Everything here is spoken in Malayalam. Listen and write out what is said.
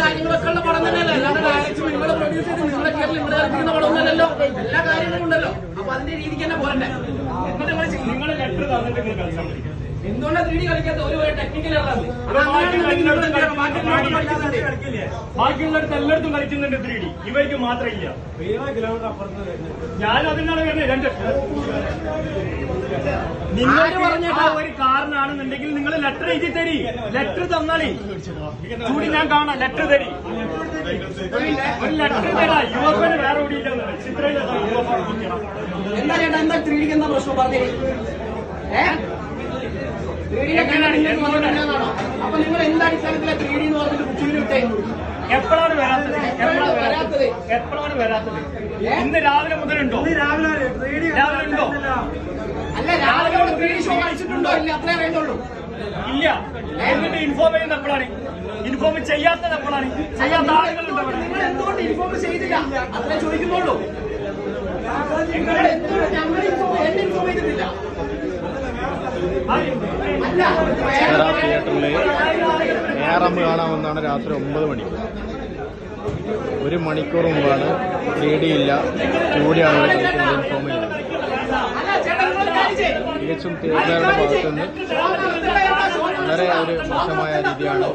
കാര്യങ്ങളൊക്കെ ഉള്ള പടം തന്നെയല്ല, അല്ലാണ്ട് ഡയറക്റ്റ് നിങ്ങൾ പ്രൊഡ്യൂസ് ചെയ്ത് നിങ്ങളുടെ കേരളം ഇവിടെ കളിപ്പിക്കുന്ന പടമൊന്നുമല്ലല്ലോ. എല്ലാ കാര്യങ്ങളും ഉണ്ടല്ലോ. അപ്പൊ അതിന്റെ രീതിക്ക് തന്നെ പോരണ്ടേ? നിങ്ങൾ ലെറ്റർ തന്നിട്ട് എന്തുകൊണ്ടാണ് 3D കളിക്കാത്ത? ഒരു ടെക്നിക്കൽ ബാക്കിയുള്ളടത്ത് എല്ലായിടത്തും കളിക്കുന്നുണ്ട് 3D, ഇവർക്ക് മാത്രമില്ല. ഞാൻ അതിനാണ് വരുന്നത്. നിങ്ങൾ പറഞ്ഞ ഒരു കാരണാണെന്നുണ്ടെങ്കിൽ നിങ്ങൾ ലെറ്റർ എഴുതി തരി. ലെറ്റർ തന്നാലേ കൂടി ഞാൻ കാണാം. ലെറ്റർ തരി, ഒരു ലെറ്റർ തരാ. യുവപ്പന് വേറെ ഓടിയില്ല. ചിത്രയിൽ എന്താ ചേട്ടാ, എന്താ 3D എന്താ പ്രശ്നം പറഞ്ഞേ? അപ്പൊ നിങ്ങൾ എന്താ അടിസ്ഥാനത്തിലെ 3D എന്ന് പറഞ്ഞിട്ട് കുച്ചിയിൽ വിട്ടേ? എപ്പോഴാണ് വരാത്തത്? എപ്പോഴാണ് വരാത്തത്? ഇന്ന് രാവിലെ മുതലുണ്ടോ? രാവിലെ ഉണ്ടോ? അല്ല, രാവിലെ 3D ഷോ കളിച്ചിട്ടുണ്ടോ? ഇല്ല, അത്രേ വേണ്ടുള്ളൂ. ഇല്ല. എന്നിട്ട് ഇൻഫോം ചെയ്യുന്ന എപ്പോഴാണ്? ഇൻഫോം ചെയ്യാത്തത് എപ്പോഴാണ്? ചെയ്യാത്ത ആളുകളുണ്ടോ? നിങ്ങൾ എന്തുകൊണ്ട് ഇൻഫോം ചെയ്തില്ല? അത്രേ ചോദിക്കുന്നുള്ളൂ. ഞങ്ങൾ ഇൻഫോം ചെയ്തിട്ടില്ല. തിയേറ്ററിൽ ഏറം കാണാമെന്നാണ് രാത്രി 9 മണിക്ക്. 1 മണിക്കൂർ മുമ്പാണ് 3D ഇല്ല, 2D ആണ് ഇൻഫോം ചെയ്യുന്നത്. തികച്ചും തിയേറ്ററുടെ ഭാഗത്തുനിന്ന് വളരെ ഒരു മോശമായ രീതിയാണ്.